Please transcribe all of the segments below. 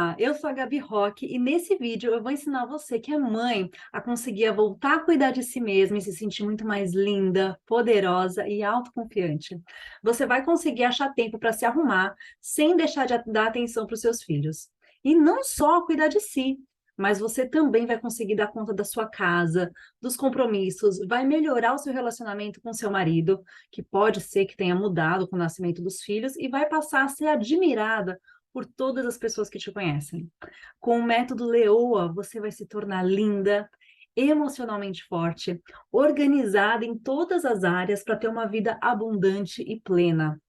Olá, eu sou a Gabi Roque e nesse vídeo eu vou ensinar você que é mãe a conseguir voltar a cuidar de si mesma e se sentir muito mais linda, poderosa e autoconfiante. Você vai conseguir achar tempo para se arrumar sem deixar de dar atenção para os seus filhos. E não só cuidar de si, mas você também vai conseguir dar conta da sua casa, dos compromissos, vai melhorar o seu relacionamento com seu marido, que pode ser que tenha mudado com o nascimento dos filhos, e vai passar a ser admirada por todas as pessoas que te conhecem. Com o método Leoa, você vai se tornar linda, emocionalmente forte, organizada em todas as áreas para ter uma vida abundante e plena.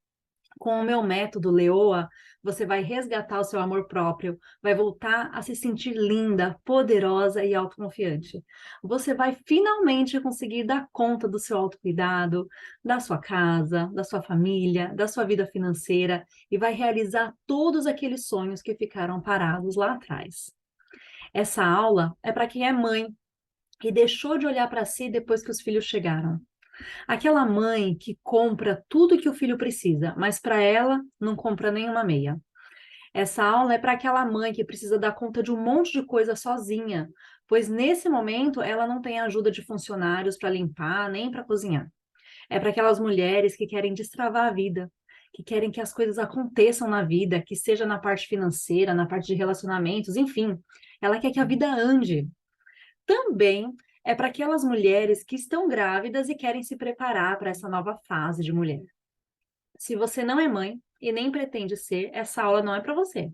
Com o meu método Leoa, você vai resgatar o seu amor próprio, vai voltar a se sentir linda, poderosa e autoconfiante. Você vai finalmente conseguir dar conta do seu autocuidado, da sua casa, da sua família, da sua vida financeira e vai realizar todos aqueles sonhos que ficaram parados lá atrás. Essa aula é para quem é mãe e deixou de olhar para si depois que os filhos chegaram. Aquela mãe que compra tudo que o filho precisa, mas para ela não compra nenhuma meia. Essa aula é para aquela mãe que precisa dar conta de um monte de coisa sozinha, pois nesse momento ela não tem ajuda de funcionários para limpar nem para cozinhar. É para aquelas mulheres que querem destravar a vida, que querem que as coisas aconteçam na vida, que seja na parte financeira, na parte de relacionamentos, enfim. Ela quer que a vida ande. Também é para aquelas mulheres que estão grávidas e querem se preparar para essa nova fase de mulher. Se você não é mãe e nem pretende ser, essa aula não é para você.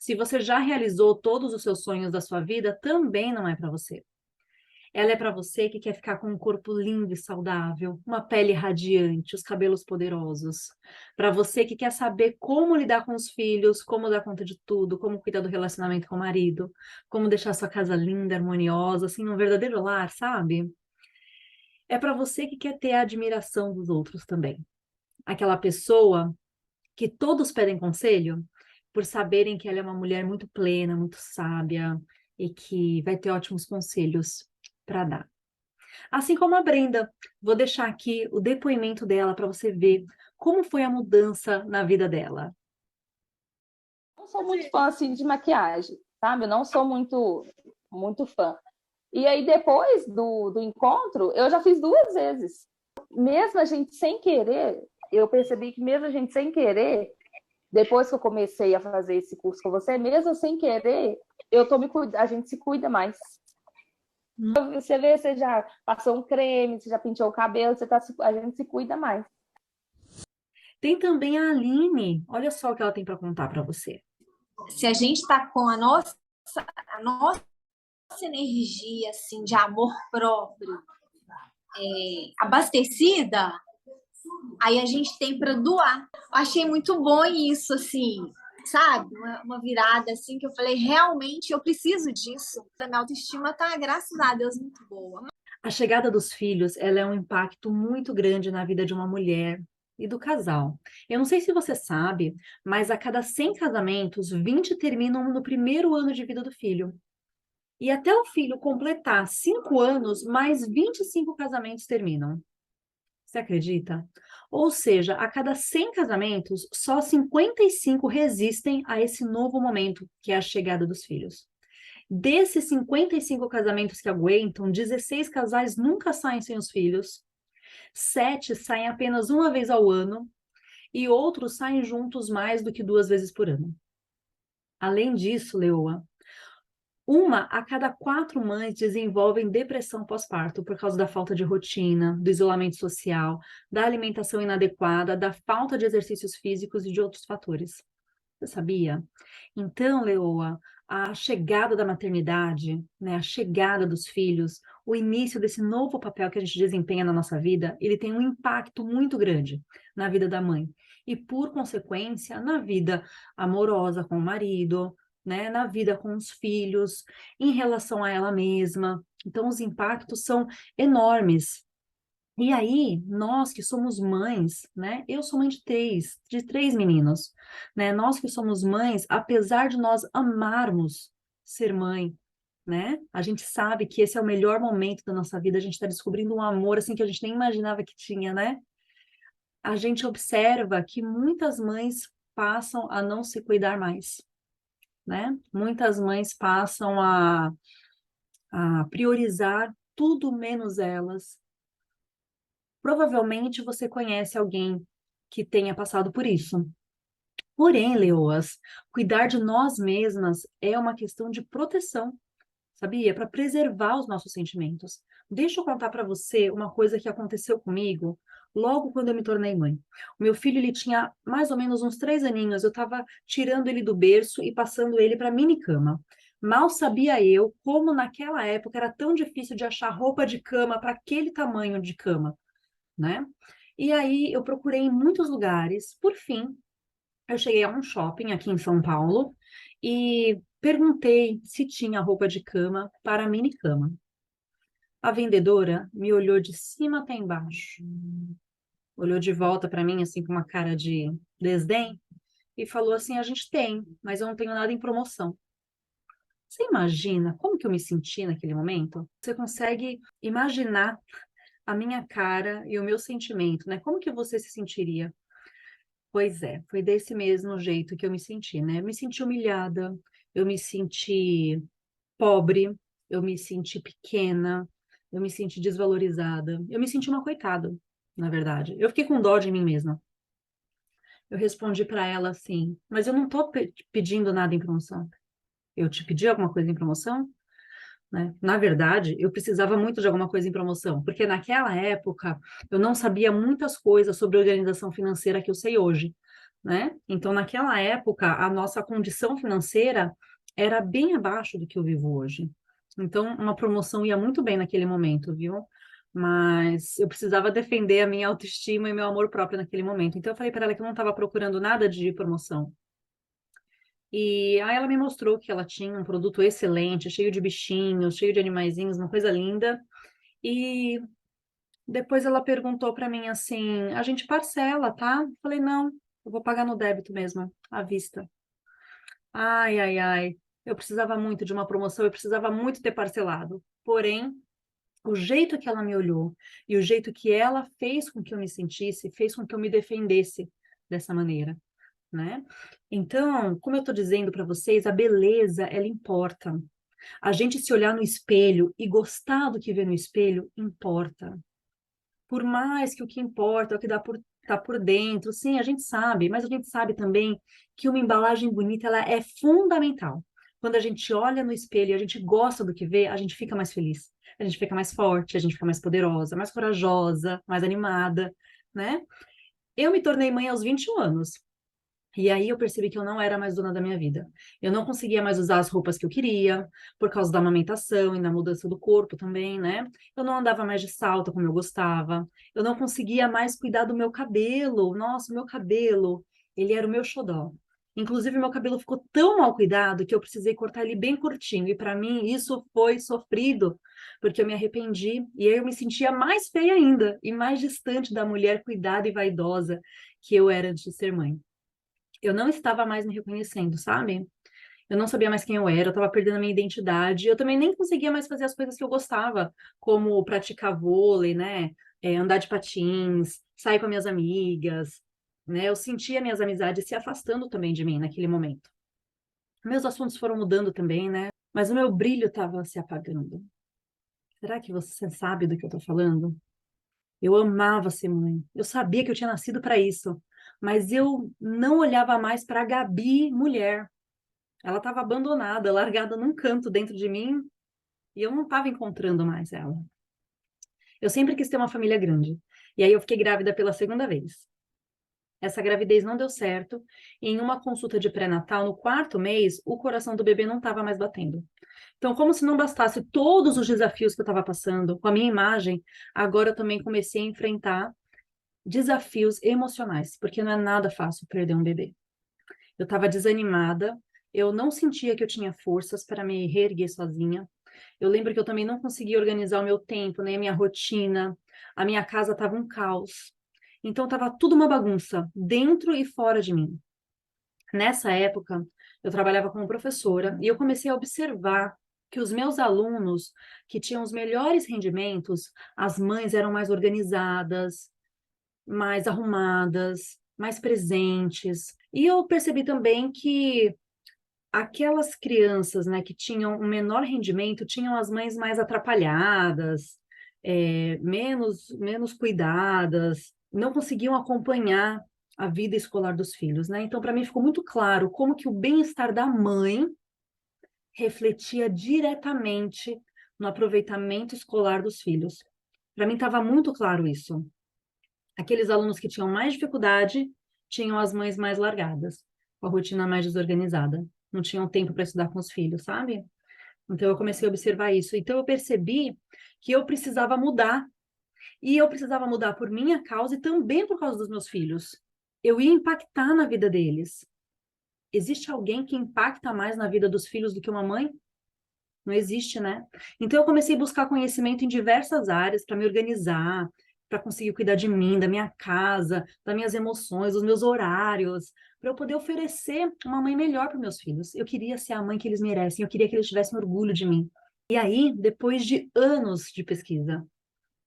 Se você já realizou todos os seus sonhos da sua vida, também não é para você. Ela é para você que quer ficar com um corpo lindo e saudável, uma pele radiante, os cabelos poderosos. Para você que quer saber como lidar com os filhos, como dar conta de tudo, como cuidar do relacionamento com o marido, como deixar sua casa linda, harmoniosa, assim, um verdadeiro lar, sabe? É para você que quer ter a admiração dos outros também. Aquela pessoa que todos pedem conselho por saberem que ela é uma mulher muito plena, muito sábia e que vai ter ótimos conselhos para dar. Assim como a Brenda, vou deixar aqui o depoimento dela para você ver como foi a mudança na vida dela. Não sou muito fã assim de maquiagem, sabe? Eu não sou muito fã. E aí depois do encontro, eu já fiz 2 vezes. Mesmo a gente sem querer, eu percebi que mesmo a gente sem querer, depois que eu comecei a fazer esse curso com você, mesmo sem querer, a gente se cuida mais. Você vê, você já passou um creme, você já pintou o cabelo, a gente se cuida mais. Tem também a Aline, olha só o que ela tem para contar para você. Se a gente está com a nossa energia assim, de amor próprio abastecida, aí a gente tem para doar. Achei muito bom isso, assim, sabe? Uma virada assim que eu falei, realmente eu preciso disso. A minha autoestima tá, graças a Deus, muito boa. A chegada dos filhos, ela é um impacto muito grande na vida de uma mulher e do casal. Eu não sei se você sabe, mas a cada 100 casamentos, 20 terminam no primeiro ano de vida do filho. E até o filho completar 5 anos, mais 25 casamentos terminam. Você acredita? Ou seja, a cada 100 casamentos, só 55 resistem a esse novo momento, que é a chegada dos filhos. Desses 55 casamentos que aguentam, 16 casais nunca saem sem os filhos, 7 saem apenas uma vez ao ano e outros saem juntos mais do que 2 vezes por ano. Além disso, Leoa, uma a cada 4 mães desenvolvem depressão pós-parto por causa da falta de rotina, do isolamento social, da alimentação inadequada, da falta de exercícios físicos e de outros fatores. Você sabia? Então, Leoa, a chegada da maternidade, né, a chegada dos filhos, o início desse novo papel que a gente desempenha na nossa vida, ele tem um impacto muito grande na vida da mãe e, por consequência, na vida amorosa com o marido, né, na vida com os filhos, em relação a ela mesma. Então, os impactos são enormes. E aí, nós que somos mães, né? Eu sou mãe de três meninos, né? Nós que somos mães, apesar de nós amarmos ser mãe, né? A gente sabe que esse é o melhor momento da nossa vida, a gente está descobrindo um amor assim que a gente nem imaginava que tinha, né? A gente observa que muitas mães passam a não se cuidar mais, né? Muitas mães passam a priorizar tudo menos elas. Provavelmente você conhece alguém que tenha passado por isso. Porém, leoas, cuidar de nós mesmas é uma questão de proteção, sabia? Para preservar os nossos sentimentos. Deixa eu contar para você uma coisa que aconteceu comigo logo quando eu me tornei mãe. O meu filho, ele tinha mais ou menos uns 3 aninhos, eu estava tirando ele do berço e passando ele para a minicama. Mal sabia eu como naquela época era tão difícil de achar roupa de cama para aquele tamanho de cama, né? E aí eu procurei em muitos lugares, por fim, eu cheguei a um shopping aqui em São Paulo e perguntei se tinha roupa de cama para mini cama. A vendedora me olhou de cima até embaixo, olhou de volta para mim assim com uma cara de desdém e falou assim: "A gente tem, mas eu não tenho nada em promoção." Você imagina como que eu me senti naquele momento? Você consegue imaginar a minha cara e o meu sentimento, né? Como que você se sentiria? Pois é, foi desse mesmo jeito que eu me senti, né? Eu me senti humilhada, eu me senti pobre, eu me senti pequena, eu me senti desvalorizada, eu me senti uma coitada, na verdade. Eu fiquei com dó de mim mesma. Eu respondi para ela assim: "Mas eu não tô pedindo nada em promoção. Eu te pedi alguma coisa em promoção?" Né? Na verdade, eu precisava muito de alguma coisa em promoção, porque naquela época eu não sabia muitas coisas sobre organização financeira que eu sei hoje, né? Então, naquela época, a nossa condição financeira era bem abaixo do que eu vivo hoje. Então, uma promoção ia muito bem naquele momento, viu? Mas eu precisava defender a minha autoestima e meu amor próprio naquele momento. Então, eu falei para ela que eu não estava procurando nada de promoção. E aí ela me mostrou que ela tinha um produto excelente, cheio de bichinhos, cheio de animaizinhos, uma coisa linda. E depois ela perguntou para mim assim: "A gente parcela, tá?" Eu falei: "Não, eu vou pagar no débito mesmo, à vista." Ai, ai, ai. Eu precisava muito de uma promoção, eu precisava muito ter parcelado. Porém, o jeito que ela me olhou e o jeito que ela fez com que eu me sentisse, fez com que eu me defendesse dessa maneira, né? Então, como eu estou dizendo para vocês, a beleza, ela importa. A gente se olhar no espelho e gostar do que vê no espelho, importa. Por mais que o que importa é o que tá por dentro, sim, a gente sabe, mas a gente sabe também que uma embalagem bonita, ela é fundamental. Quando a gente olha no espelho e a gente gosta do que vê, a gente fica mais feliz. A gente fica mais forte, a gente fica mais poderosa, mais corajosa, mais animada, né? Eu me tornei mãe aos 21 anos. E aí eu percebi que eu não era mais dona da minha vida. Eu não conseguia mais usar as roupas que eu queria, por causa da amamentação e da mudança do corpo também, né? Eu não andava mais de salto como eu gostava. Eu não conseguia mais cuidar do meu cabelo. Nossa, o meu cabelo, ele era o meu xodó. Inclusive, meu cabelo ficou tão mal cuidado que eu precisei cortar ele bem curtinho. E para mim, isso foi sofrido, porque eu me arrependi. E aí eu me sentia mais feia ainda e mais distante da mulher cuidada e vaidosa que eu era antes de ser mãe. Eu não estava mais me reconhecendo, sabe? Eu não sabia mais quem eu era, eu estava perdendo a minha identidade. Eu também nem conseguia mais fazer as coisas que eu gostava, como praticar vôlei, né? Andar de patins, sair com as minhas amigas, né? Eu sentia minhas amizades se afastando também de mim naquele momento. Meus assuntos foram mudando também, né? Mas o meu brilho estava se apagando. Será que você sabe do que eu estou falando? Eu amava ser mãe. Eu sabia que eu tinha nascido para isso. Mas eu não olhava mais para a Gabi mulher. Ela estava abandonada, largada num canto dentro de mim, e eu não estava encontrando mais ela. Eu sempre quis ter uma família grande. E aí eu fiquei grávida pela segunda vez. Essa gravidez não deu certo. E em uma consulta de pré-natal, no 4º mês, o coração do bebê não estava mais batendo. Então, como se não bastasse todos os desafios que eu estava passando com a minha imagem, agora eu também comecei a enfrentar desafios emocionais, porque não é nada fácil perder um bebê. Eu estava desanimada, eu não sentia que eu tinha forças para me reerguer sozinha. Eu lembro que eu também não conseguia organizar o meu tempo, nem a minha rotina. A minha casa estava um caos. Então estava tudo uma bagunça, dentro e fora de mim. Nessa época, eu trabalhava como professora e eu comecei a observar que os meus alunos que tinham os melhores rendimentos, as mães eram mais organizadas, mais arrumadas, mais presentes. E eu percebi também que aquelas crianças, né, que tinham um menor rendimento, tinham as mães mais atrapalhadas, menos cuidadas, não conseguiam acompanhar a vida escolar dos filhos, né? Então, para mim ficou muito claro como que o bem-estar da mãe refletia diretamente no aproveitamento escolar dos filhos. Para mim estava muito claro isso. Aqueles alunos que tinham mais dificuldade tinham as mães mais largadas, com a rotina mais desorganizada. Não tinham tempo para estudar com os filhos, sabe? Então eu comecei a observar isso. Então eu percebi que eu precisava mudar. E eu precisava mudar por minha causa e também por causa dos meus filhos. Eu ia impactar na vida deles. Existe alguém que impacta mais na vida dos filhos do que uma mãe? Não existe, né? Então eu comecei a buscar conhecimento em diversas áreas para me organizar, para conseguir cuidar de mim, da minha casa, das minhas emoções, dos meus horários, para eu poder oferecer uma mãe melhor para meus filhos. Eu queria ser a mãe que eles merecem, eu queria que eles tivessem orgulho de mim. E aí, depois de anos de pesquisa,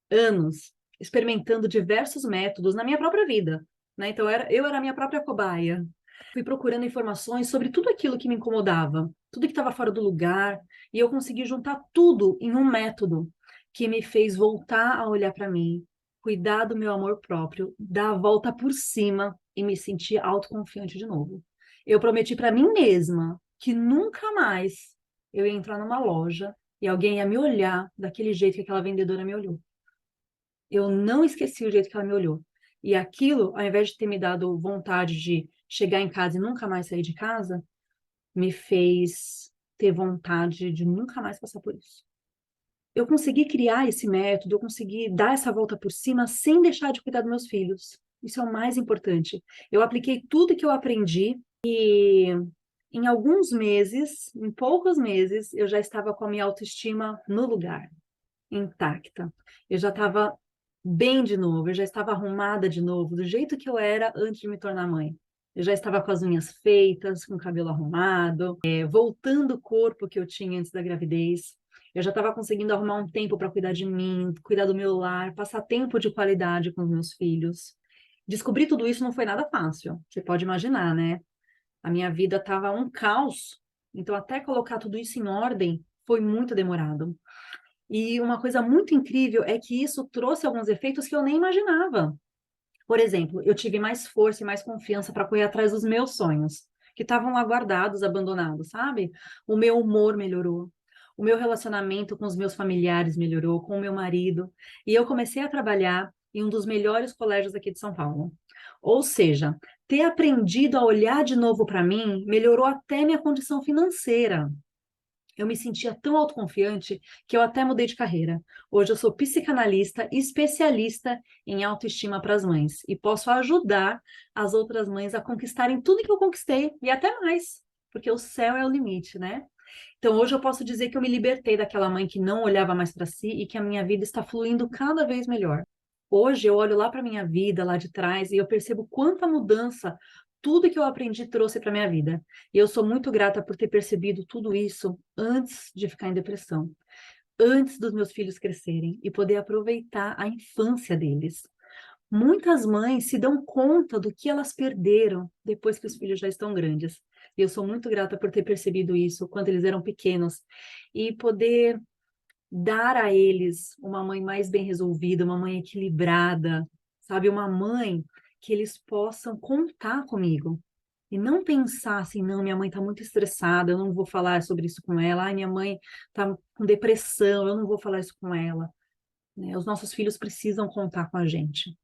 anos experimentando diversos métodos na minha própria vida, né? Então eu era a minha própria cobaia. Fui procurando informações sobre tudo aquilo que me incomodava, tudo que estava fora do lugar, e eu consegui juntar tudo em um método que me fez voltar a olhar para mim, cuidar do meu amor próprio, dar a volta por cima e me sentir autoconfiante de novo. Eu prometi para mim mesma que nunca mais eu ia entrar numa loja e alguém ia me olhar daquele jeito que aquela vendedora me olhou. Eu não esqueci o jeito que ela me olhou. E aquilo, ao invés de ter me dado vontade de chegar em casa e nunca mais sair de casa, me fez ter vontade de nunca mais passar por isso. Eu consegui criar esse método, eu consegui dar essa volta por cima sem deixar de cuidar dos meus filhos. Isso é o mais importante. Eu apliquei tudo que eu aprendi e em alguns meses, em poucos meses, eu já estava com a minha autoestima no lugar, intacta. Eu já estava bem de novo, eu já estava arrumada de novo, do jeito que eu era antes de me tornar mãe. Eu já estava com as unhas feitas, com o cabelo arrumado, voltando o corpo que eu tinha antes da gravidez. Eu já estava conseguindo arrumar um tempo para cuidar de mim, cuidar do meu lar, passar tempo de qualidade com os meus filhos. Descobrir tudo isso não foi nada fácil, você pode imaginar, né? A minha vida estava um caos, então até colocar tudo isso em ordem foi muito demorado. E uma coisa muito incrível é que isso trouxe alguns efeitos que eu nem imaginava. Por exemplo, eu tive mais força e mais confiança para correr atrás dos meus sonhos, que estavam lá guardados, abandonados, sabe? O meu humor melhorou. O meu relacionamento com os meus familiares melhorou, com o meu marido. E eu comecei a trabalhar em um dos melhores colégios aqui de São Paulo. Ou seja, ter aprendido a olhar de novo para mim melhorou até minha condição financeira. Eu me sentia tão autoconfiante que eu até mudei de carreira. Hoje eu sou psicanalista especialista em autoestima para as mães e posso ajudar as outras mães a conquistarem tudo que eu conquistei e até mais, porque o céu é o limite, né? Então hoje eu posso dizer que eu me libertei daquela mãe que não olhava mais para si e que a minha vida está fluindo cada vez melhor. Hoje eu olho lá para minha vida, lá de trás, e eu percebo quanta mudança tudo que eu aprendi trouxe para minha vida. E eu sou muito grata por ter percebido tudo isso antes de ficar em depressão, antes dos meus filhos crescerem e poder aproveitar a infância deles. Muitas mães se dão conta do que elas perderam depois que os filhos já estão grandes. E eu sou muito grata por ter percebido isso quando eles eram pequenos e poder dar a eles uma mãe mais bem resolvida, uma mãe equilibrada, sabe? Uma mãe que eles possam contar comigo. E não pensar assim, não, minha mãe está muito estressada, eu não vou falar sobre isso com ela. Ai, minha mãe está com depressão, eu não vou falar isso com ela. Né? Os nossos filhos precisam contar com a gente.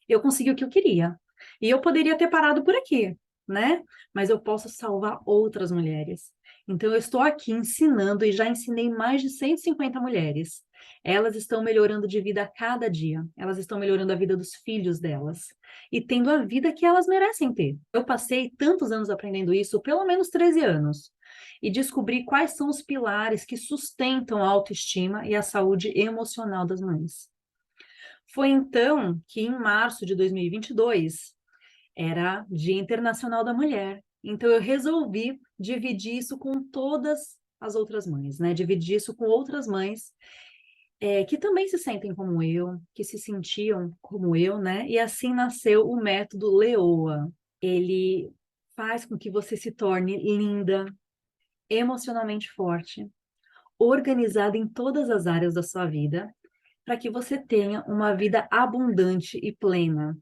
Eu consegui o que eu queria. E eu poderia ter parado por aqui, né? Mas eu posso salvar outras mulheres. Então, eu estou aqui ensinando e já ensinei mais de 150 mulheres. Elas estão melhorando de vida a cada dia. Elas estão melhorando a vida dos filhos delas. E tendo a vida que elas merecem ter. Eu passei tantos anos aprendendo isso, pelo menos 13 anos. E descobri quais são os pilares que sustentam a autoestima e a saúde emocional das mães. Foi então que, em março de 2022, era Dia Internacional da Mulher. Então, eu resolvi dividir isso com todas as outras mães, né? Dividir isso com outras mães que também se sentem como eu, que se sentiam como eu, né? E assim nasceu o método Leoa. Ele faz com que você se torne linda, emocionalmente forte, organizada em todas as áreas da sua vida, para que você tenha uma vida abundante e plena.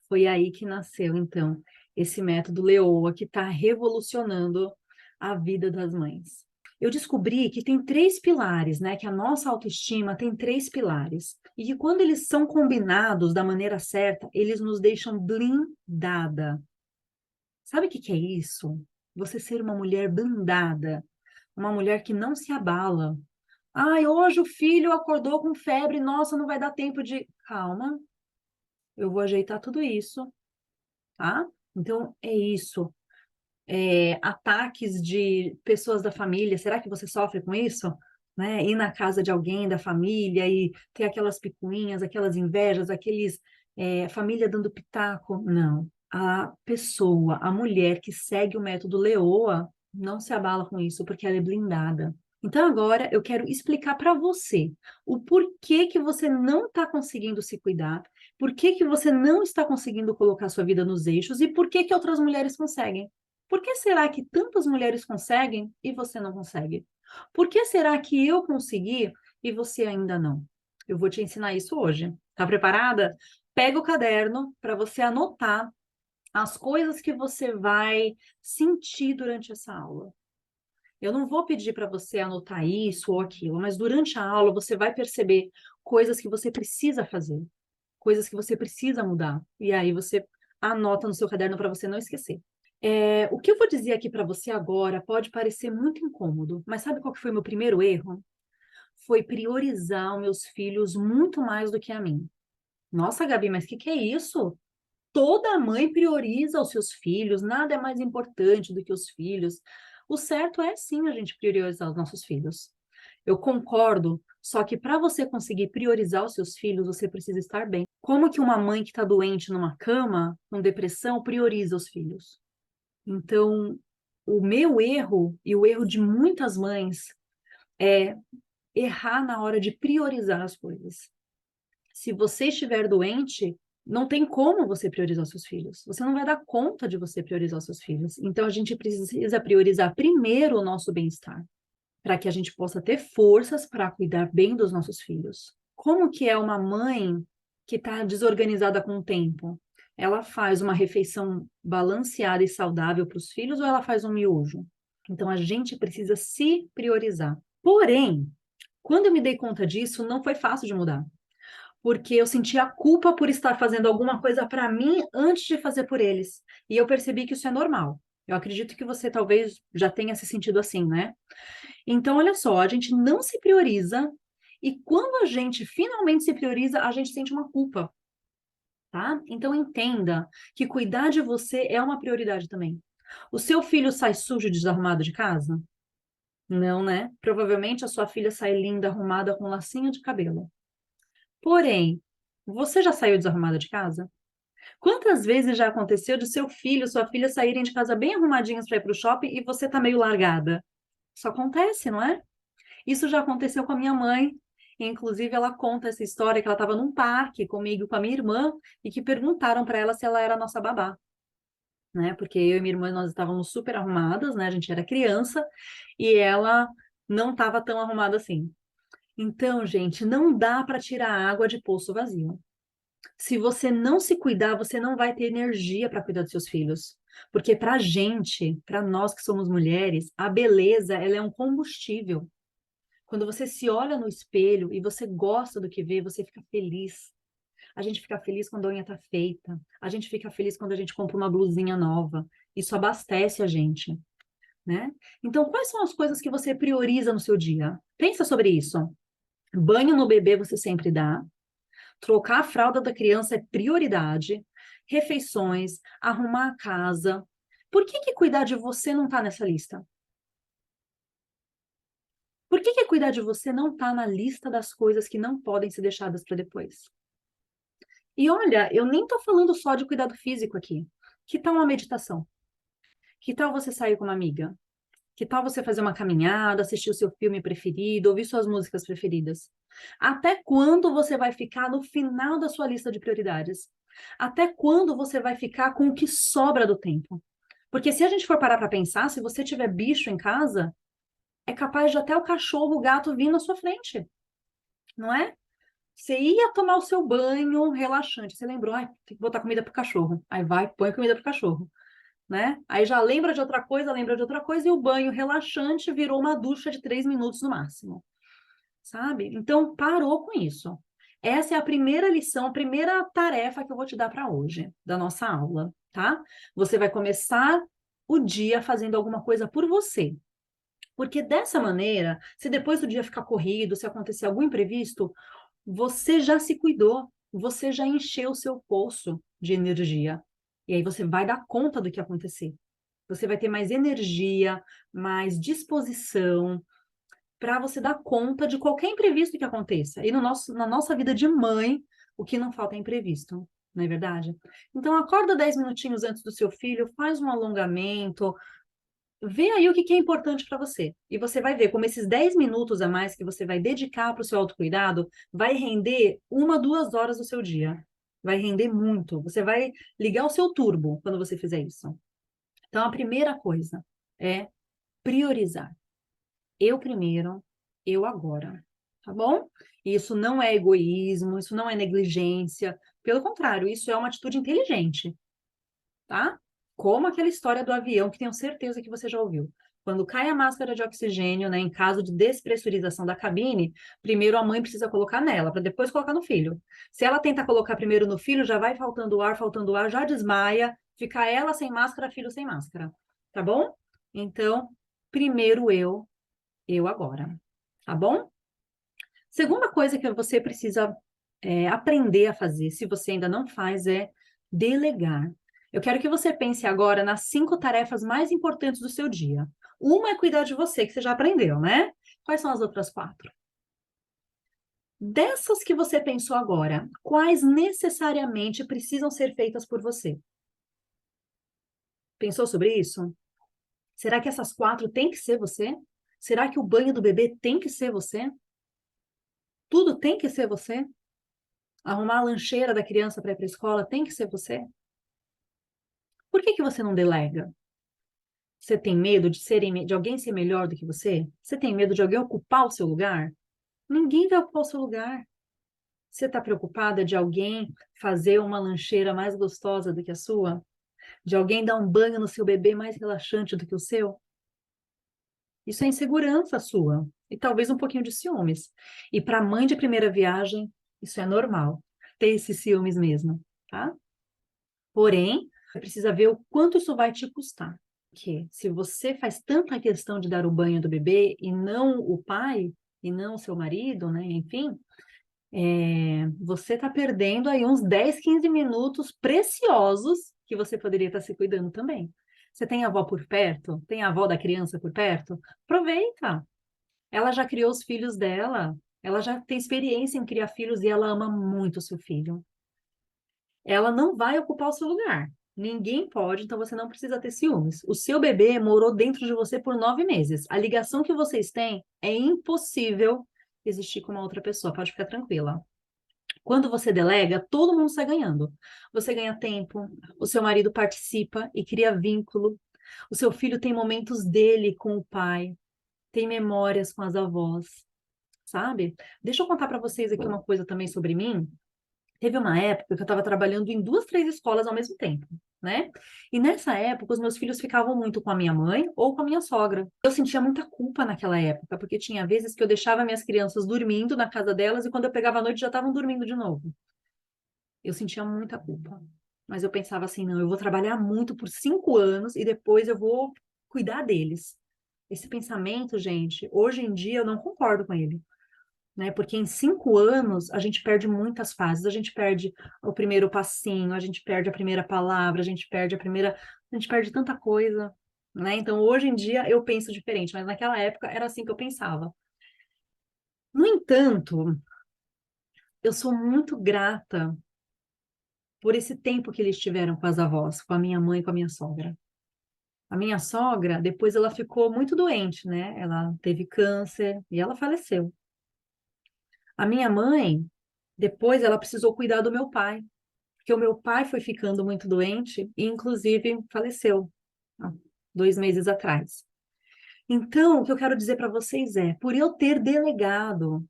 Foi aí que nasceu, então, esse método Leoa, que está revolucionando a vida das mães. Eu descobri que tem 3 pilares, né? Que a nossa autoestima tem 3 pilares. E que quando eles são combinados da maneira certa, eles nos deixam blindada. Sabe o que é isso? Você ser uma mulher blindada, uma mulher que não se abala. Ai, hoje o filho acordou com febre, nossa, não vai dar tempo de. Calma, eu vou ajeitar tudo isso, tá? Então, é isso. Ataques de pessoas da família, será que você sofre com isso? Né? Ir na casa de alguém da família e ter aquelas picuinhas, aquelas invejas, família dando pitaco. Não. A pessoa, a mulher que segue o método Leoa, não se abala com isso, porque ela é blindada. Então agora eu quero explicar para você o porquê que você não está conseguindo se cuidar, por que que você não está conseguindo colocar sua vida nos eixos e por que que outras mulheres conseguem. Por que será que tantas mulheres conseguem e você não consegue? Por que será que eu consegui e você ainda não? Eu vou te ensinar isso hoje. Tá preparada? Pega o caderno para você anotar as coisas que você vai sentir durante essa aula. Eu não vou pedir para você anotar isso ou aquilo, mas durante a aula você vai perceber coisas que você precisa fazer, coisas que você precisa mudar. E aí você anota no seu caderno para você não esquecer. O que eu vou dizer aqui para você agora pode parecer muito incômodo, mas sabe qual que foi o meu primeiro erro? Foi priorizar os meus filhos muito mais do que a mim. Nossa, Gabi, mas o que é isso? Toda mãe prioriza os seus filhos, nada é mais importante do que os filhos. O certo é sim a gente priorizar os nossos filhos. Eu concordo, só que para você conseguir priorizar os seus filhos, você precisa estar bem. Como que uma mãe que está doente numa cama, com depressão, prioriza os filhos? Então, o meu erro e o erro de muitas mães é errar na hora de priorizar as coisas. Se você estiver doente, não tem como você priorizar os seus filhos. Você não vai dar conta de você priorizar os seus filhos. Então, a gente precisa priorizar primeiro o nosso bem-estar, para que a gente possa ter forças para cuidar bem dos nossos filhos. Como que é uma mãe que está desorganizada com o tempo? Ela faz uma refeição balanceada e saudável para os filhos ou ela faz um miojo? Então, a gente precisa se priorizar. Porém, quando eu me dei conta disso, não foi fácil de mudar. Porque eu senti a culpa por estar fazendo alguma coisa para mim antes de fazer por eles. E eu percebi que isso é normal. Eu acredito que você talvez já tenha se sentido assim, né? Então, olha só, a gente não se prioriza e quando a gente finalmente se prioriza, a gente sente uma culpa, tá? Então, entenda que cuidar de você é uma prioridade também. O seu filho sai sujo, desarrumado de casa? Não, né? Provavelmente a sua filha sai linda, arrumada, com lacinho de cabelo. Porém, você já saiu desarrumada de casa? Quantas vezes já aconteceu de seu filho, sua filha saírem de casa bem arrumadinhas para ir para o shopping e você tá meio largada? Isso acontece, não é? Isso já aconteceu com a minha mãe. Inclusive, ela conta essa história que ela estava num parque comigo e com a minha irmã e que perguntaram para ela se ela era a nossa babá, né? Porque eu e minha irmã nós estávamos super arrumadas, né? A gente era criança e ela não estava tão arrumada assim. Então, gente, não dá para tirar água de poço vazio. Se você não se cuidar, você não vai ter energia para cuidar dos seus filhos. Porque para a gente, para nós que somos mulheres, a beleza, ela é um combustível. Quando você se olha no espelho e você gosta do que vê, você fica feliz. A gente fica feliz quando a unha tá feita. A gente fica feliz quando a gente compra uma blusinha nova. Isso abastece a gente, né? Então, quais são as coisas que você prioriza no seu dia? Pensa sobre isso. Banho no bebê você sempre dá. Trocar a fralda da criança é prioridade. Refeições, arrumar a casa. Por que que cuidar de você não está nessa lista? Por que que cuidar de você não está na lista das coisas que não podem ser deixadas para depois? E olha, eu nem estou falando só de cuidado físico aqui. Que tal uma meditação? Que tal você sair com uma amiga? Que tal você fazer uma caminhada, assistir o seu filme preferido, ouvir suas músicas preferidas? Até quando você vai ficar no final da sua lista de prioridades? Até quando você vai ficar com o que sobra do tempo? Porque se a gente for parar para pensar, se você tiver bicho em casa, é capaz de até o cachorro, o gato vir na sua frente, não é? Você ia tomar o seu banho relaxante, você lembrou, ai, tem que botar comida pro cachorro. Aí vai, põe comida pro cachorro, né? Aí já lembra de outra coisa, e o banho relaxante virou uma ducha de 3 minutos no máximo, sabe? Então, parou com isso. Essa é a primeira lição, a primeira tarefa que eu vou te dar para hoje, da nossa aula, tá? Você vai começar o dia fazendo alguma coisa por você. Porque dessa maneira, se depois do dia ficar corrido, se acontecer algum imprevisto, você já se cuidou, você já encheu o seu poço de energia. E aí você vai dar conta do que acontecer. Você vai ter mais energia, mais disposição para você dar conta de qualquer imprevisto que aconteça. E no na nossa vida de mãe, o que não falta é imprevisto, não é verdade? Então, acorda 10 minutinhos antes do seu filho, faz um alongamento, vê aí o que é importante para você. E você vai ver como esses 10 minutos a mais que você vai dedicar para o seu autocuidado vai render 1, 2 horas do seu dia. Vai render muito. Você vai ligar o seu turbo quando você fizer isso. Então, a primeira coisa é priorizar. Eu primeiro, eu agora. Tá bom? Isso não é egoísmo, isso não é negligência. Pelo contrário, isso é uma atitude inteligente, tá? Como aquela história do avião que tenho certeza que você já ouviu. Quando cai a máscara de oxigênio, né, em caso de despressurização da cabine, primeiro a mãe precisa colocar nela, para depois colocar no filho. Se ela tenta colocar primeiro no filho, já vai faltando ar, já desmaia, fica ela sem máscara, filho sem máscara. Tá bom? Então, primeiro eu agora. Tá bom? Segunda coisa que você precisa aprender a fazer, se você ainda não faz, é delegar. Eu quero que você pense agora nas 5 tarefas mais importantes do seu dia. Uma é cuidar de você, que você já aprendeu, né? Quais são as outras 4? Dessas que você pensou agora, quais necessariamente precisam ser feitas por você? Pensou sobre isso? Será que essas 4 têm que ser você? Será que o banho do bebê tem que ser você? Tudo tem que ser você? Arrumar a lancheira da criança para ir para a escola tem que ser você? Por que você não delega? Você tem medo de alguém ser melhor do que você? Você tem medo de alguém ocupar o seu lugar? Ninguém vai ocupar o seu lugar. Você está preocupada de alguém fazer uma lancheira mais gostosa do que a sua? De alguém dar um banho no seu bebê mais relaxante do que o seu? Isso é insegurança sua. E talvez um pouquinho de ciúmes. E para mãe de primeira viagem, isso é normal. Ter esses ciúmes mesmo, tá? Porém, você precisa ver o quanto isso vai te custar. Porque se você faz tanta questão de dar o banho do bebê e não o pai, e não o seu marido, né? Enfim, você está perdendo aí uns 10, 15 minutos preciosos que você poderia estar se cuidando também. Você tem a avó por perto? Tem a avó da criança por perto? Aproveita! Ela já criou os filhos dela, ela já tem experiência em criar filhos e ela ama muito o seu filho. Ela não vai ocupar o seu lugar. Ninguém pode, então você não precisa ter ciúmes. O seu bebê morou dentro de você por 9 meses. A ligação que vocês têm é impossível existir com uma outra pessoa, pode ficar tranquila. Quando você delega, todo mundo sai ganhando. Você ganha tempo, o seu marido participa e cria vínculo, o seu filho tem momentos dele com o pai, tem memórias com as avós, sabe? Deixa eu contar para vocês aqui uma coisa também sobre mim. Teve uma época que eu estava trabalhando em 2, 3 escolas ao mesmo tempo, né? E nessa época, os meus filhos ficavam muito com a minha mãe ou com a minha sogra. Eu sentia muita culpa naquela época, porque tinha vezes que eu deixava minhas crianças dormindo na casa delas e quando eu pegava a noite já estavam dormindo de novo. Eu sentia muita culpa. Mas eu pensava assim, não, eu vou trabalhar muito por 5 anos e depois eu vou cuidar deles. Esse pensamento, gente, hoje em dia eu não concordo com ele, né? Porque em 5 anos a gente perde muitas fases, a gente perde o primeiro passinho, a gente perde a primeira palavra, a gente perde tanta coisa, né? Então hoje em dia eu penso diferente, mas naquela época era assim que eu pensava. No entanto, eu sou muito grata por esse tempo que eles tiveram com as avós, com a minha mãe, com a minha sogra. A minha sogra, depois ela ficou muito doente, né? Ela teve câncer e ela faleceu. A minha mãe, depois ela precisou cuidar do meu pai. porque o meu pai foi ficando muito doente e, inclusive, faleceu há 2 meses atrás. Então, o que eu quero dizer para vocês é, por eu ter delegado,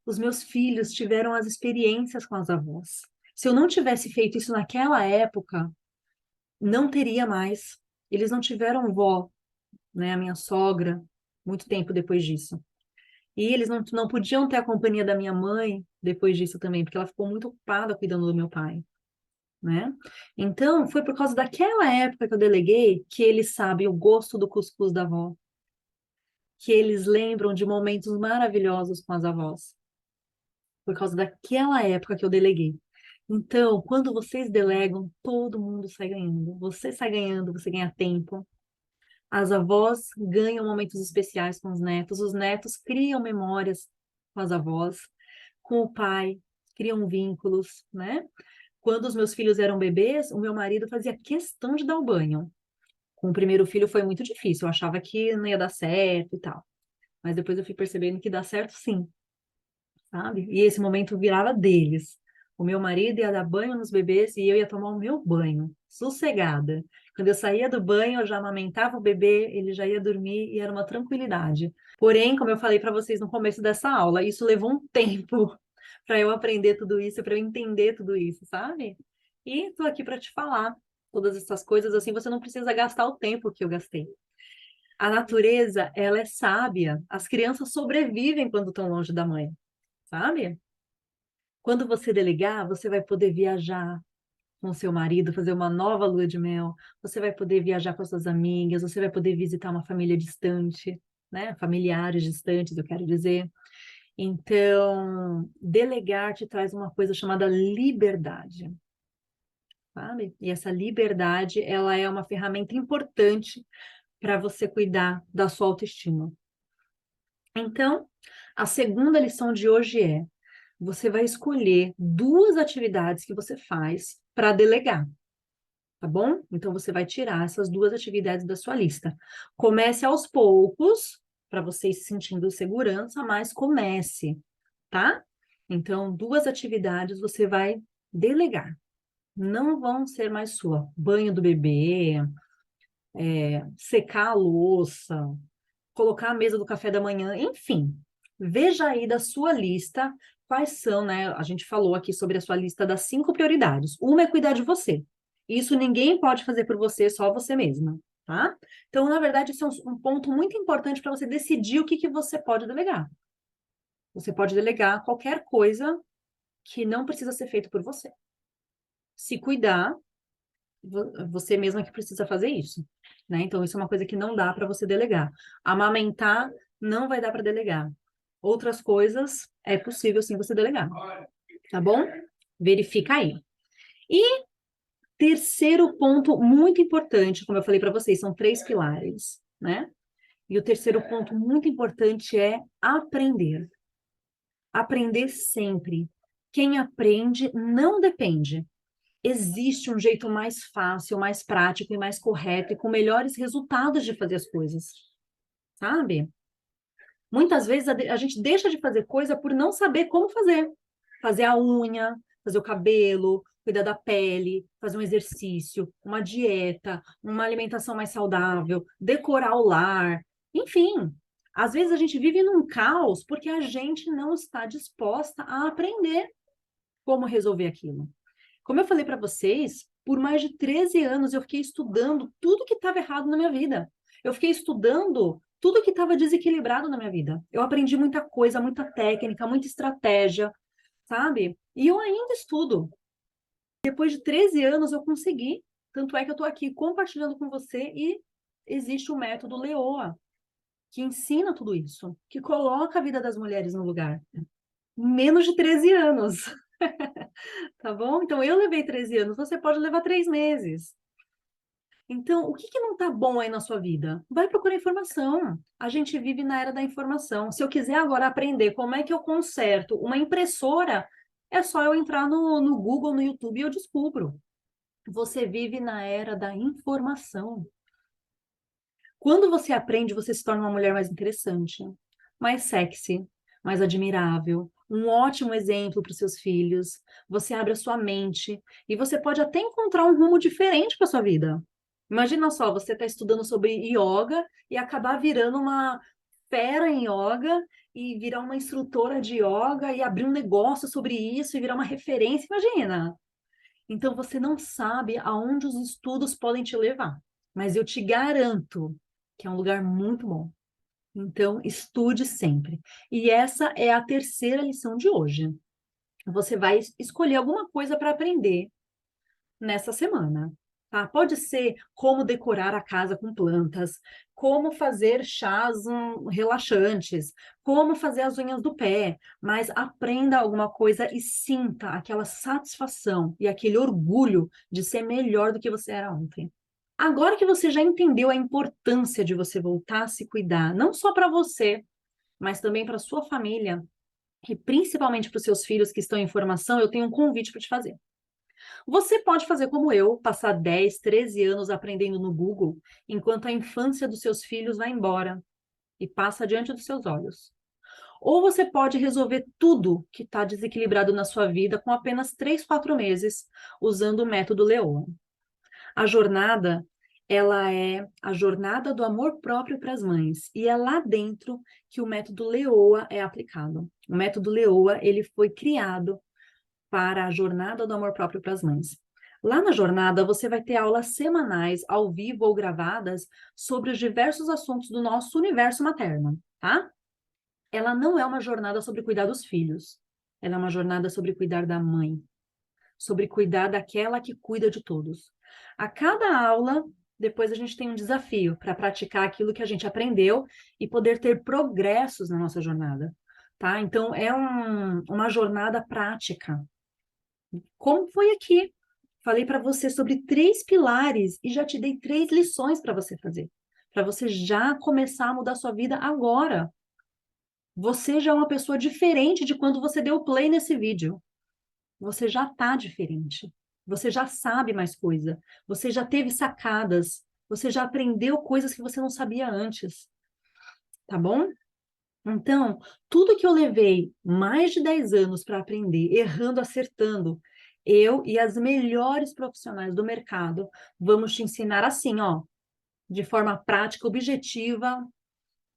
os meus filhos tiveram as experiências com as avós. Se eu não tivesse feito isso naquela época, não teria mais. Eles não tiveram vó, né, a minha sogra, muito tempo depois disso. E eles não podiam ter a companhia da minha mãe depois disso também, porque ela ficou muito ocupada cuidando do meu pai, né? Então, foi por causa daquela época que eu deleguei que eles sabem o gosto do cuscuz da avó, que eles lembram de momentos maravilhosos com as avós, por causa daquela época que eu deleguei. Então, quando vocês delegam, todo mundo sai ganhando. Você sai ganhando, você ganha tempo. As avós ganham momentos especiais com os netos criam memórias com as avós, com o pai, criam vínculos, né? Quando os meus filhos eram bebês, o meu marido fazia questão de dar o banho. Com o primeiro filho foi muito difícil, eu achava que não ia dar certo e tal. Mas depois eu fui percebendo que dá certo sim, sabe? E esse momento virava deles. O meu marido ia dar banho nos bebês e eu ia tomar o meu banho, sossegada. Quando eu saía do banho, eu já amamentava o bebê, ele já ia dormir e era uma tranquilidade. Porém, como eu falei para vocês no começo dessa aula, isso levou um tempo para eu aprender tudo isso, para eu entender tudo isso, sabe? E tô aqui para te falar todas essas coisas, assim você não precisa gastar o tempo que eu gastei. A natureza, ela é sábia. As crianças sobrevivem quando estão longe da mãe, sabe? Quando você delegar, você vai poder viajar com seu marido, fazer uma nova lua de mel, você vai poder viajar com as suas amigas, você vai poder visitar uma família distante, né? Familiares distantes, eu quero dizer. Então, delegar te traz uma coisa chamada liberdade, sabe? E essa liberdade, ela é uma ferramenta importante para você cuidar da sua autoestima. Então, a segunda lição de hoje é: você vai escolher 2 atividades que você faz para delegar, tá bom? Então, você vai tirar essas 2 atividades da sua lista. Comece aos poucos, para você ir se sentindo segurança, mas comece, tá? Então, 2 atividades você vai delegar. Não vão ser mais sua. Banho do bebê, secar a louça, colocar a mesa do café da manhã, enfim. Veja aí da sua lista quais são, né? A gente falou aqui sobre a sua lista das 5 prioridades. Uma é cuidar de você. Isso ninguém pode fazer por você, só você mesma, tá? Então, na verdade, isso é um ponto muito importante para você decidir o que que você pode delegar. Você pode delegar qualquer coisa que não precisa ser feito por você. Se cuidar, você mesma que precisa fazer isso, né? Então, isso é uma coisa que não dá para você delegar. Amamentar não vai dar para delegar. Outras coisas é possível sim você delegar, tá bom? Verifica aí. E terceiro ponto muito importante, como eu falei para vocês, são 3 pilares, né? E o terceiro ponto muito importante é aprender. Aprender sempre. Quem aprende não depende. Existe um jeito mais fácil, mais prático e mais correto e com melhores resultados de fazer as coisas, sabe? Muitas vezes a gente deixa de fazer coisa por não saber como fazer. Fazer a unha, fazer o cabelo, cuidar da pele, fazer um exercício, uma dieta, uma alimentação mais saudável, decorar o lar, enfim. Às vezes a gente vive num caos porque a gente não está disposta a aprender como resolver aquilo. Como eu falei para vocês, por mais de 13 anos eu fiquei estudando tudo que estava errado na minha vida. Eu fiquei estudando tudo que estava desequilibrado na minha vida. Eu aprendi muita coisa, muita técnica, muita estratégia, sabe? E eu ainda estudo. Depois de 13 anos eu consegui, tanto é que eu estou aqui compartilhando com você e existe o método Leoa, que ensina tudo isso, que coloca a vida das mulheres no lugar. Menos de 13 anos. Tá bom? Então, eu levei 13 anos, você pode levar 3 meses. Então, o que que não tá bom aí na sua vida? Vai procurar informação. A gente vive na era da informação. Se eu quiser agora aprender como é que eu conserto uma impressora, é só eu entrar no Google, no YouTube e eu descubro. Você vive na era da informação. Quando você aprende, você se torna uma mulher mais interessante, mais sexy, mais admirável, um ótimo exemplo para os seus filhos, você abre a sua mente e você pode até encontrar um rumo diferente para sua vida. Imagina só, você está estudando sobre yoga e acabar virando uma fera em yoga e virar uma instrutora de yoga e abrir um negócio sobre isso e virar uma referência, imagina. Então você não sabe aonde os estudos podem te levar, mas eu te garanto que é um lugar muito bom. Então, estude sempre. E essa é a terceira lição de hoje. Você vai escolher alguma coisa para aprender nessa semana, tá? Pode ser como decorar a casa com plantas, como fazer chás relaxantes, como fazer as unhas do pé, mas aprenda alguma coisa e sinta aquela satisfação e aquele orgulho de ser melhor do que você era ontem. Agora que você já entendeu a importância de você voltar a se cuidar, não só para você, mas também para sua família, e principalmente para os seus filhos que estão em formação, eu tenho um convite para te fazer. Você pode fazer como eu, passar 10, 13 anos aprendendo no Google, enquanto a infância dos seus filhos vai embora e passa diante dos seus olhos. Ou você pode resolver tudo que está desequilibrado na sua vida com apenas 3, 4 meses, usando o método Leoa. A jornada, ela é a jornada do amor próprio para as mães. E é lá dentro que o método Leoa é aplicado. O método Leoa, ele foi criado para a jornada do amor próprio para as mães. Lá na jornada, você vai ter aulas semanais, ao vivo ou gravadas, sobre os diversos assuntos do nosso universo materno, tá? Ela não é uma jornada sobre cuidar dos filhos. Ela é uma jornada sobre cuidar da mãe, sobre cuidar daquela que cuida de todos. A cada aula, depois a gente tem um desafio para praticar aquilo que a gente aprendeu e poder ter progressos na nossa jornada, tá? Então, é uma jornada prática. Como foi aqui? Falei para você sobre 3 pilares e já te dei 3 lições para você fazer, para você já começar a mudar sua vida agora. Você já é uma pessoa diferente de quando você deu play nesse vídeo. Você já está diferente. Você já sabe mais coisa. Você já teve sacadas. Você já aprendeu coisas que você não sabia antes. Tá bom? Então, tudo que eu levei mais de 10 anos para aprender, errando, acertando, eu e as melhores profissionais do mercado vamos te ensinar assim, ó, de forma prática, objetiva,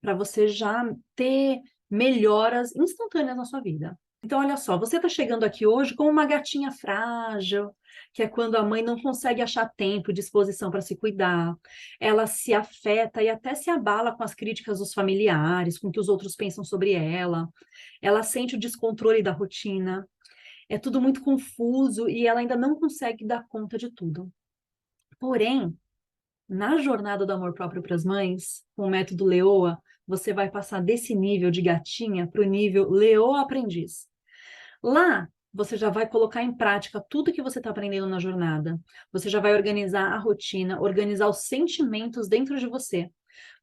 para você já ter melhoras instantâneas na sua vida. Então, olha só, você está chegando aqui hoje como uma gatinha frágil, que é quando a mãe não consegue achar tempo e disposição para se cuidar. Ela se afeta e até se abala com as críticas dos familiares, com o que os outros pensam sobre ela. Ela sente o descontrole da rotina. É tudo muito confuso e ela ainda não consegue dar conta de tudo. Porém, na jornada do amor próprio para as mães, com o método Leoa, você vai passar desse nível de gatinha para o nível Leoa aprendiz. Lá, você já vai colocar em prática tudo que você está aprendendo na jornada. Você já vai organizar a rotina, organizar os sentimentos dentro de você,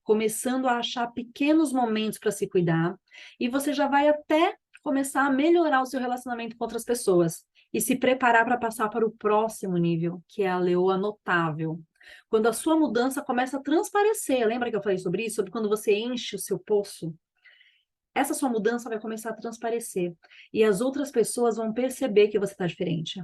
começando a achar pequenos momentos para se cuidar, e você já vai até começar a melhorar o seu relacionamento com outras pessoas e se preparar para passar para o próximo nível, que é a Leoa notável. Quando a sua mudança começa a transparecer, lembra que eu falei sobre isso? Sobre quando você enche o seu poço? Essa sua mudança vai começar a transparecer. E as outras pessoas vão perceber que você está diferente.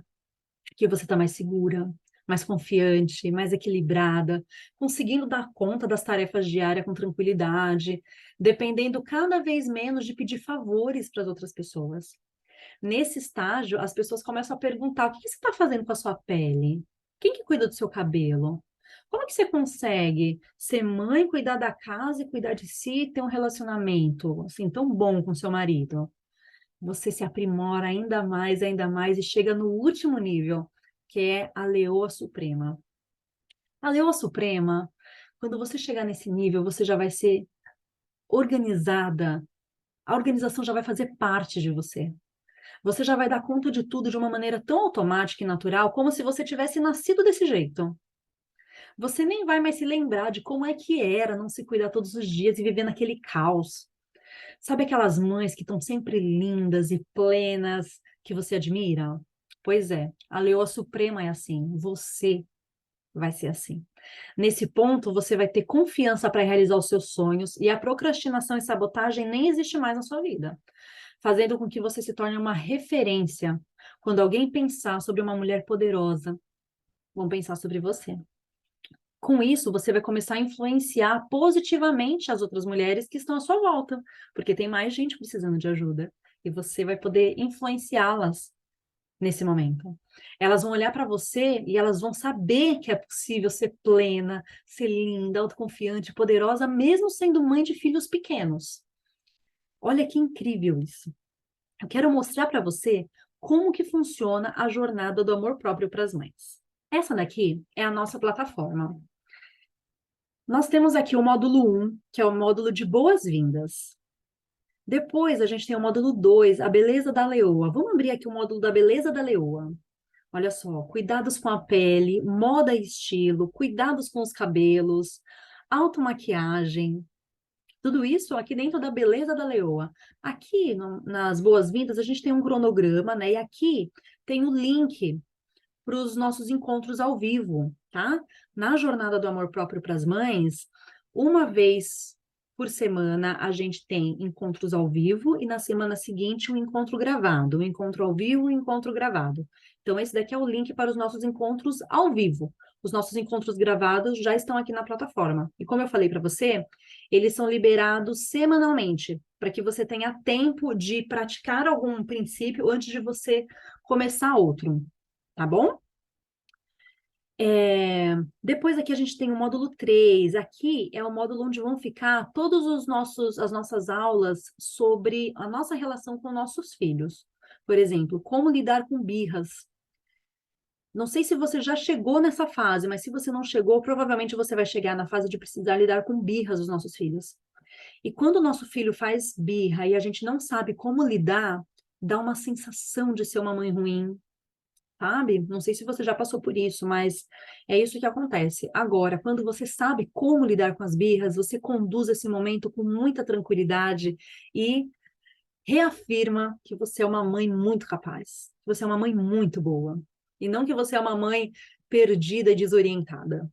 Que você está mais segura, mais confiante, mais equilibrada, conseguindo dar conta das tarefas diárias com tranquilidade, dependendo cada vez menos de pedir favores para as outras pessoas. Nesse estágio, as pessoas começam a perguntar: o que você está fazendo com a sua pele? Quem que cuida do seu cabelo? Como que você consegue ser mãe, cuidar da casa e cuidar de si e ter um relacionamento assim tão bom com seu marido? Você se aprimora ainda mais e chega no último nível, que é a Leoa Suprema. A Leoa Suprema, quando você chegar nesse nível, você já vai ser organizada. A organização já vai fazer parte de você. Você já vai dar conta de tudo de uma maneira tão automática e natural, como se você tivesse nascido desse jeito. Você nem vai mais se lembrar de como é que era não se cuidar todos os dias e viver naquele caos. Sabe aquelas mães que estão sempre lindas e plenas, que você admira? Pois é, a Leoa Suprema é assim, você vai ser assim. Nesse ponto, você vai ter confiança para realizar os seus sonhos e a procrastinação e sabotagem nem existe mais na sua vida. fazendo com que você se torne uma referência. Quando alguém pensar sobre uma mulher poderosa, vão pensar sobre você. Com isso, você vai começar a influenciar positivamente as outras mulheres que estão à sua volta, porque tem mais gente precisando de ajuda. E você vai poder influenciá-las nesse momento. Elas vão olhar para você e elas vão saber que é possível ser plena, ser linda, autoconfiante, poderosa, mesmo sendo mãe de filhos pequenos. Olha que incrível isso. Eu quero mostrar para você como que funciona a jornada do amor próprio para as mães. Essa daqui é a nossa plataforma. Nós temos aqui o módulo 1, que é o módulo de boas-vindas. Depois a gente tem o módulo 2, a beleza da leoa. Vamos abrir aqui o módulo da beleza da leoa. Olha só, cuidados com a pele, moda e estilo, cuidados com os cabelos, automaquiagem, tudo isso aqui dentro da beleza da leoa. Aqui nas boas-vindas a gente tem um cronograma, né? E aqui tem o link para os nossos encontros ao vivo, tá? Na Jornada do Amor Próprio para as Mães, uma vez por semana a gente tem encontros ao vivo e na semana seguinte um encontro gravado, um encontro ao vivo e um encontro gravado. Então esse daqui é o link para os nossos encontros ao vivo. Os nossos encontros gravados já estão aqui na plataforma. E como eu falei para você, eles são liberados semanalmente, para que você tenha tempo de praticar algum princípio antes de você começar outro. Tá bom? Depois aqui a gente tem o módulo 3. Aqui é o módulo onde vão ficar todos as nossas aulas sobre a nossa relação com nossos filhos. Por exemplo, como lidar com birras. Não sei se você já chegou nessa fase, mas se você não chegou, provavelmente você vai chegar na fase de precisar lidar com birras dos nossos filhos. E quando o nosso filho faz birra e a gente não sabe como lidar, dá uma sensação de ser uma mãe ruim, sabe? Não sei se você já passou por isso, mas é isso que acontece. Agora, quando você sabe como lidar com as birras, você conduz esse momento com muita tranquilidade e reafirma que você é uma mãe muito capaz, que você é uma mãe muito boa, e não que você é uma mãe perdida e desorientada.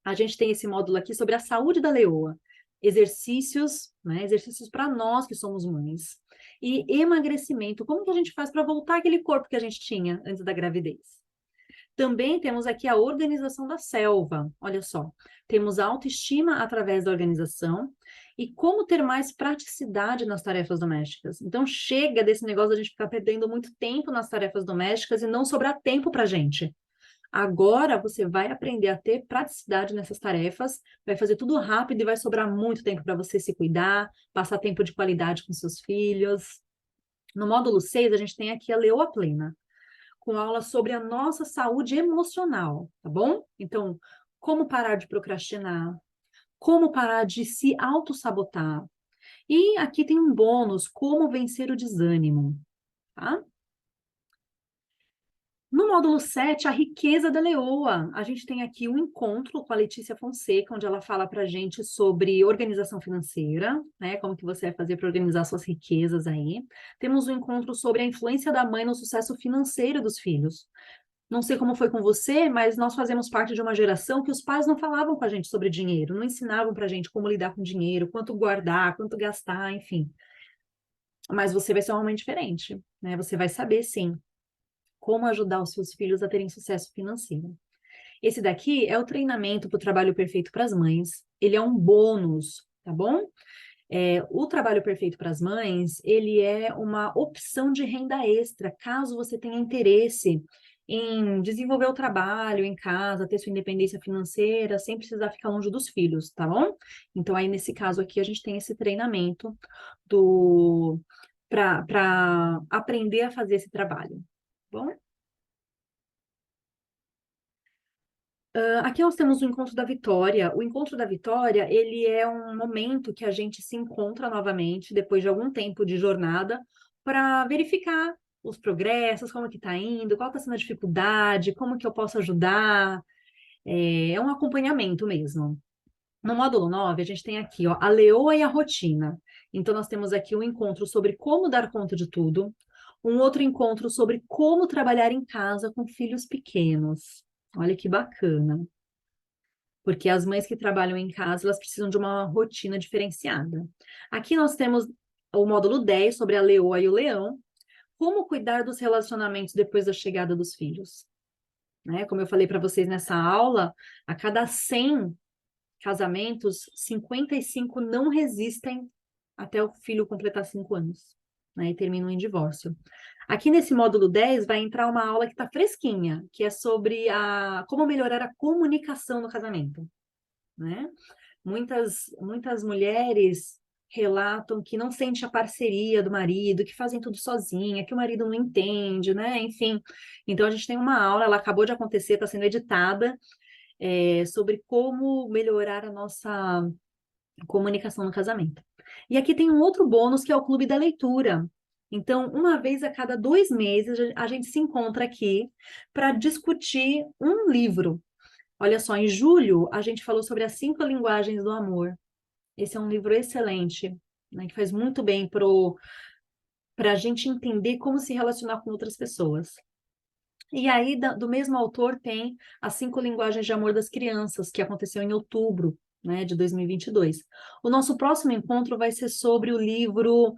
A gente tem esse módulo aqui sobre a saúde da leoa, exercícios, né? Exercícios para nós que somos mães. E emagrecimento, como que a gente faz para voltar aquele corpo que a gente tinha antes da gravidez? Também temos aqui a organização da selva. Olha só, temos a autoestima através da organização e como ter mais praticidade nas tarefas domésticas. Então, chega desse negócio de a gente ficar perdendo muito tempo nas tarefas domésticas e não sobrar tempo para a gente. Agora você vai aprender a ter praticidade nessas tarefas, vai fazer tudo rápido e vai sobrar muito tempo para você se cuidar, passar tempo de qualidade com seus filhos. No módulo 6, a gente tem aqui a Leoa Plena, com aula sobre a nossa saúde emocional, tá bom? Então, como parar de procrastinar, como parar de se auto-sabotar. E aqui tem um bônus, como vencer o desânimo, tá? No módulo 7, a riqueza da leoa. A gente tem aqui um encontro com a Letícia Fonseca, onde ela fala para a gente sobre organização financeira, né? Como que você vai fazer para organizar suas riquezas aí. Temos um encontro sobre a influência da mãe no sucesso financeiro dos filhos. Não sei como foi com você, mas nós fazemos parte de uma geração que os pais não falavam com a gente sobre dinheiro, não ensinavam para a gente como lidar com dinheiro, quanto guardar, quanto gastar, enfim. Mas você vai ser uma mãe diferente, né? Você vai saber, sim, como ajudar os seus filhos a terem sucesso financeiro. Esse daqui é o treinamento para o trabalho perfeito para as mães. Ele é um bônus, tá bom? O trabalho perfeito para as mães, ele é uma opção de renda extra, caso você tenha interesse em desenvolver o trabalho em casa, ter sua independência financeira, sem precisar ficar longe dos filhos, tá bom? Então, aí, nesse caso aqui, a gente tem esse treinamento para aprender a fazer esse trabalho. Bom, aqui nós temos o Encontro da Vitória. O Encontro da Vitória, ele é um momento que a gente se encontra novamente, depois de algum tempo de jornada, para verificar os progressos, como que está indo, qual está sendo a dificuldade, como que eu posso ajudar. É um acompanhamento mesmo. No módulo 9, a gente tem aqui, ó, a leoa e a rotina. Então, nós temos aqui um encontro sobre como dar conta de tudo, um outro encontro sobre como trabalhar em casa com filhos pequenos. Olha que bacana. Porque as mães que trabalham em casa, elas precisam de uma rotina diferenciada. Aqui nós temos o módulo 10 sobre a leoa e o leão, como cuidar dos relacionamentos depois da chegada dos filhos. Né? Como eu falei para vocês nessa aula, a cada 100 casamentos, 55 não resistem até o filho completar 5 anos, né? E terminam em divórcio. Aqui nesse módulo 10 vai entrar uma aula que está fresquinha, que é sobre como melhorar a comunicação no casamento, né? Muitas mulheres relatam que não sente a parceria do marido, que fazem tudo sozinha, que o marido não entende, né? Enfim, então a gente tem uma aula, ela acabou de acontecer, está sendo editada, sobre como melhorar a nossa comunicação no casamento. E aqui tem um outro bônus que é o Clube da Leitura. Então, uma vez a cada 2 meses, a gente se encontra aqui para discutir um livro. Olha só, em julho, a gente falou sobre as 5 linguagens do amor. Esse é um livro excelente, né, que faz muito bem para a gente entender como se relacionar com outras pessoas. E aí, do mesmo autor, tem as 5 linguagens de amor das crianças, que aconteceu em outubro, né, de 2022. O nosso próximo encontro vai ser sobre o livro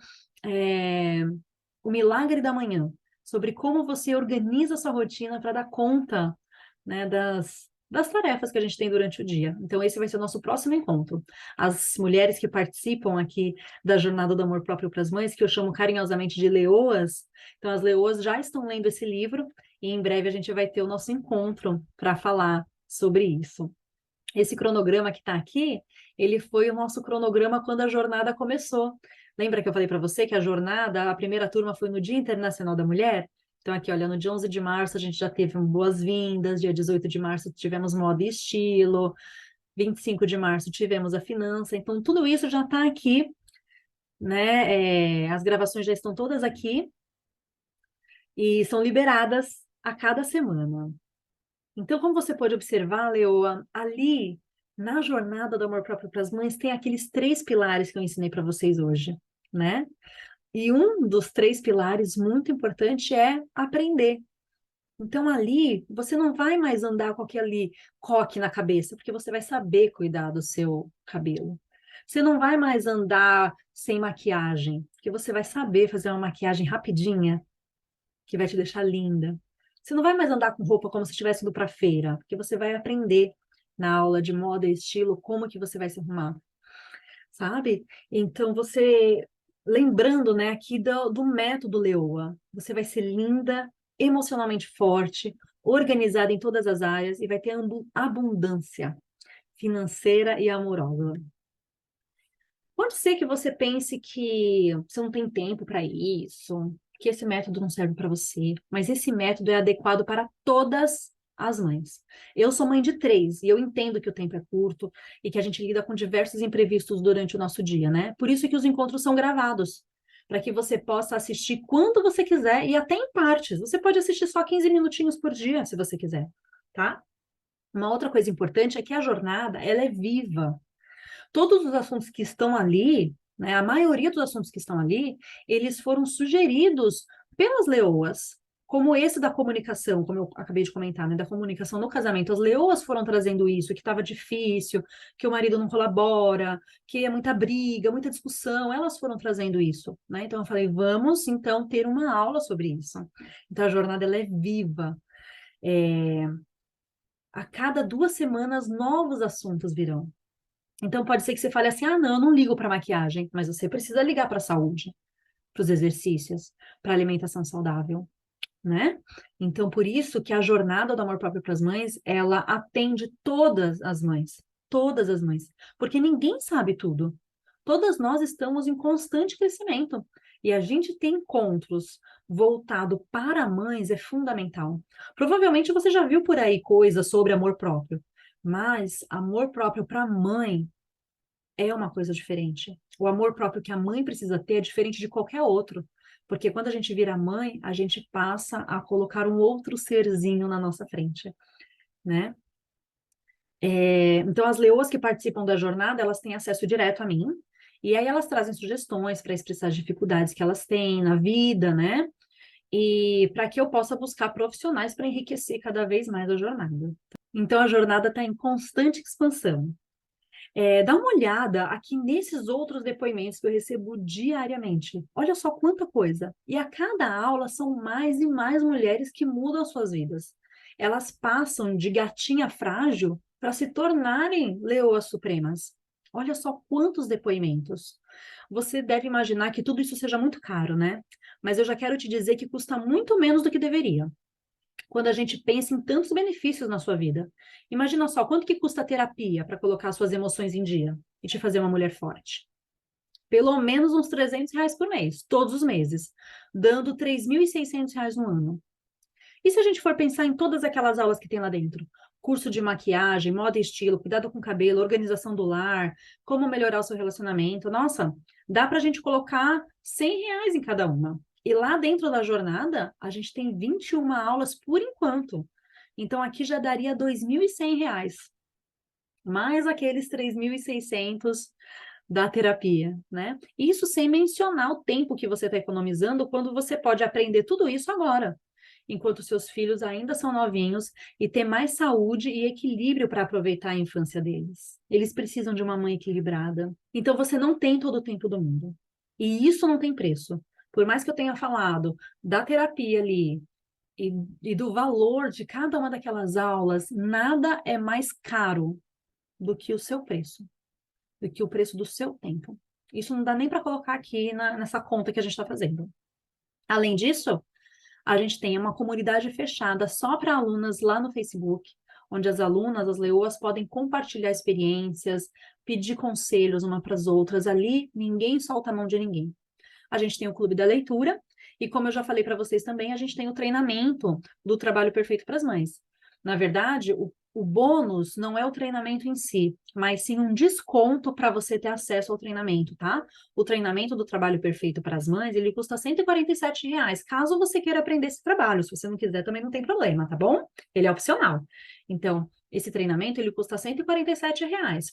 O Milagre da Manhã, sobre como você organiza a sua rotina para dar conta, né, das tarefas que a gente tem durante o dia. Então, esse vai ser o nosso próximo encontro. As mulheres que participam aqui da Jornada do Amor Próprio para as Mães, que eu chamo carinhosamente de leoas, então as leoas já estão lendo esse livro e em breve a gente vai ter o nosso encontro para falar sobre isso. Esse cronograma que está aqui, ele foi o nosso cronograma quando a jornada começou. Lembra que eu falei para você que a jornada, a primeira turma foi no Dia Internacional da Mulher? Então, aqui, olha, no dia 11 de março a gente já teve boas-vindas, dia 18 de março tivemos moda e estilo, 25 de março tivemos a finança, então tudo isso já está aqui, né? As gravações já estão todas aqui e são liberadas a cada semana. Então, como você pode observar, Leoa, ali na jornada do amor próprio para as mães tem aqueles 3 pilares que eu ensinei para vocês hoje, né? E um dos 3 pilares muito importante é aprender. Então, ali, você não vai mais andar com aquele coque na cabeça, porque você vai saber cuidar do seu cabelo. Você não vai mais andar sem maquiagem, porque você vai saber fazer uma maquiagem rapidinha, que vai te deixar linda. Você não vai mais andar com roupa como se estivesse indo para feira, porque você vai aprender na aula de moda e estilo como que você vai se arrumar, sabe? Então, lembrando, né, aqui do método Leoa, você vai ser linda, emocionalmente forte, organizada em todas as áreas e vai ter abundância financeira e amorosa. Pode ser que você pense que você não tem tempo para isso, que esse método não serve para você, mas esse método é adequado para todas as mães. Eu sou mãe de 3 e eu entendo que o tempo é curto e que a gente lida com diversos imprevistos durante o nosso dia, né? Por isso que os encontros são gravados, para que você possa assistir quando você quiser e até em partes. Você pode assistir só 15 minutinhos por dia, se você quiser, tá? Uma outra coisa importante é que a jornada, ela é viva. Todos os assuntos que estão ali, né, a maioria dos assuntos que estão ali, eles foram sugeridos pelas leoas, como esse da comunicação, como eu acabei de comentar, né, da comunicação no casamento. As leoas foram trazendo isso, que estava difícil, que o marido não colabora, que é muita briga, muita discussão, elas foram trazendo isso, né? Então eu falei, vamos então ter uma aula sobre isso. Então a jornada ela é viva. A cada 2 semanas novos assuntos virão. Então, pode ser que você fale assim: ah, não, eu não ligo para maquiagem, mas você precisa ligar para a saúde, para os exercícios, para a alimentação saudável, né? Então, por isso que a jornada do amor próprio para as mães, ela atende todas as mães, porque ninguém sabe tudo. Todas nós estamos em constante crescimento. E a gente ter encontros voltado para mães é fundamental. Provavelmente você já viu por aí coisas sobre amor próprio, mas amor próprio para mãe é uma coisa diferente. O amor próprio que a mãe precisa ter é diferente de qualquer outro. Porque quando a gente vira mãe, a gente passa a colocar um outro serzinho na nossa frente, né? Então, as leoas que participam da jornada, elas têm acesso direto a mim. E aí elas trazem sugestões para expressar as dificuldades que elas têm na vida, né? E para que eu possa buscar profissionais para enriquecer cada vez mais a jornada. Então, a jornada está em constante expansão. Dá uma olhada aqui nesses outros depoimentos que eu recebo diariamente. Olha só quanta coisa. E a cada aula são mais e mais mulheres que mudam as suas vidas. Elas passam de gatinha frágil para se tornarem leoas supremas. Olha só quantos depoimentos. Você deve imaginar que tudo isso seja muito caro, né? Mas eu já quero te dizer que custa muito menos do que deveria quando a gente pensa em tantos benefícios na sua vida. Imagina só, quanto que custa a terapia para colocar suas emoções em dia e te fazer uma mulher forte? Pelo menos uns R$ 300 por mês, todos os meses, dando R$ 3.600 no ano. E se a gente for pensar em todas aquelas aulas que tem lá dentro? Curso de maquiagem, moda e estilo, cuidado com o cabelo, organização do lar, como melhorar o seu relacionamento. Nossa, dá para a gente colocar R$ 100 em cada uma. E lá dentro da jornada, a gente tem 21 aulas por enquanto. Então, aqui já daria R$ 2.100, mais aqueles 3.600 da terapia, né? Isso sem mencionar o tempo que você está economizando quando você pode aprender tudo isso agora, enquanto seus filhos ainda são novinhos e ter mais saúde e equilíbrio para aproveitar a infância deles. Eles precisam de uma mãe equilibrada. Então, você não tem todo o tempo do mundo. E isso não tem preço. Por mais que eu tenha falado da terapia ali e do valor de cada uma daquelas aulas, nada é mais caro do que o seu preço, do que o preço do seu tempo. Isso não dá nem para colocar aqui nessa conta que a gente está fazendo. Além disso, a gente tem uma comunidade fechada só para alunas lá no Facebook, onde as alunas, as leoas, podem compartilhar experiências, pedir conselhos uma para as outras. Ali, ninguém solta a mão de ninguém. A gente tem o Clube da Leitura, e como eu já falei para vocês também, a gente tem o treinamento do Trabalho Perfeito para as Mães. Na verdade, o bônus não é o treinamento em si, mas sim um desconto para você ter acesso ao treinamento, tá? O treinamento do Trabalho Perfeito para as Mães, ele custa R$ 147, caso você queira aprender esse trabalho. Se você não quiser, também não tem problema, tá bom? Ele é opcional. Então, esse treinamento, ele custa R$ 147.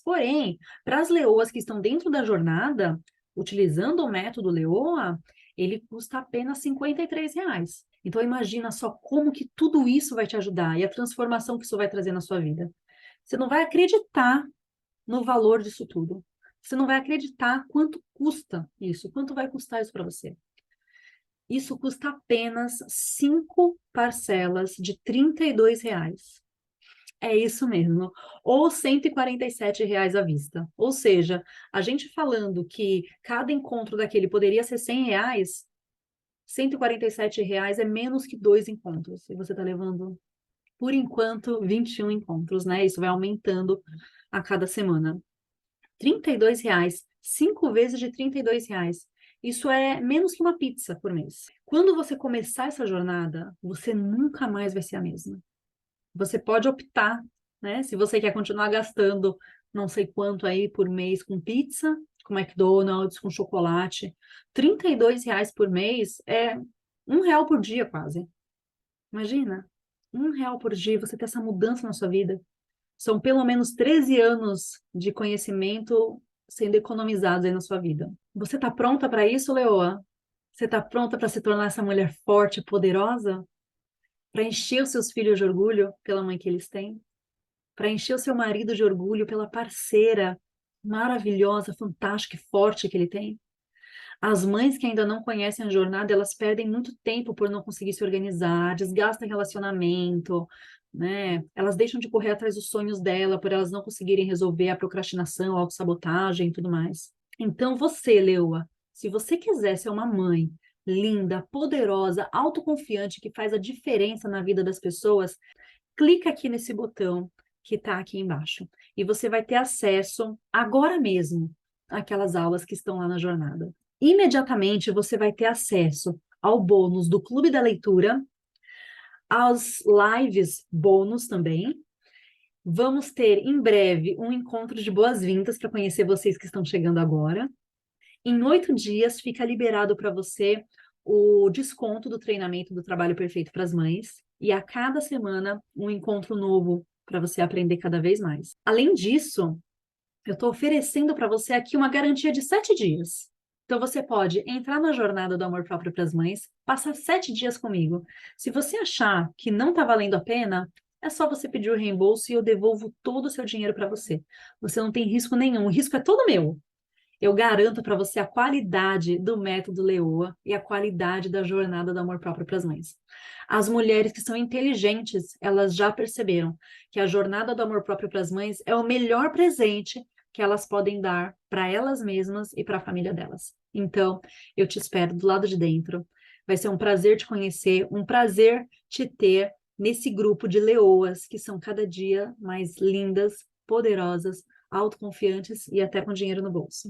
Porém, para as leoas que estão dentro da jornada, utilizando o método Leoa, ele custa apenas R$ 53. Então, imagina só como que tudo isso vai te ajudar e a transformação que isso vai trazer na sua vida. Você não vai acreditar no valor disso tudo. Você não vai acreditar quanto custa isso, quanto vai custar isso para você. Isso custa apenas 5 parcelas de R$ 32. É isso mesmo. Ou R$ 147 à vista. Ou seja, a gente falando que cada encontro daquele poderia ser R$ 100, R$ 147 é menos que 2 encontros. E você está levando, por enquanto, 21 encontros, né? Isso vai aumentando a cada semana. R$ 32, 5 vezes de R$ 32. Isso é menos que uma pizza por mês. Quando você começar essa jornada, você nunca mais vai ser a mesma. Você pode optar, né? Se você quer continuar gastando não sei quanto aí por mês com pizza, com McDonald's, com chocolate. R$ 32 por mês é R$ 1 por dia quase. Imagina, R$ 1 por dia, você ter essa mudança na sua vida. São pelo menos 13 anos de conhecimento sendo economizados aí na sua vida. Você está pronta para isso, Leoa? Você está pronta para se tornar essa mulher forte, poderosa? Para encher os seus filhos de orgulho pela mãe que eles têm? Para encher o seu marido de orgulho pela parceira maravilhosa, fantástica e forte que ele tem? As mães que ainda não conhecem a jornada, elas perdem muito tempo por não conseguir se organizar, desgastam relacionamento, né? Elas deixam de correr atrás dos sonhos dela por elas não conseguirem resolver a procrastinação, a autossabotagem e tudo mais. Então você, Leoa, se você quiser ser uma mãe linda, poderosa, autoconfiante, que faz a diferença na vida das pessoas, clica aqui nesse botão que está aqui embaixo e você vai ter acesso agora mesmo àquelas aulas que estão lá na jornada. Imediatamente você vai ter acesso ao bônus do Clube da Leitura, às lives bônus também. Vamos ter em breve um encontro de boas-vindas para conhecer vocês que estão chegando agora. Em 8 dias fica liberado para você o desconto do treinamento do Trabalho Perfeito para as Mães. E a cada semana um encontro novo para você aprender cada vez mais. Além disso, eu estou oferecendo para você aqui uma garantia de 7 dias. Então, você pode entrar na jornada do amor próprio para as mães, passar 7 dias comigo. Se você achar que não está valendo a pena, é só você pedir o reembolso e eu devolvo todo o seu dinheiro para você. Você não tem risco nenhum, o risco é todo meu. Eu garanto para você a qualidade do método Leoa e a qualidade da jornada do amor próprio para as mães. As mulheres que são inteligentes, elas já perceberam que a jornada do amor próprio para as mães é o melhor presente que elas podem dar para elas mesmas e para a família delas. Então, eu te espero do lado de dentro. Vai ser um prazer te conhecer, um prazer te ter nesse grupo de leoas que são cada dia mais lindas, poderosas, autoconfiantes e até com dinheiro no bolso.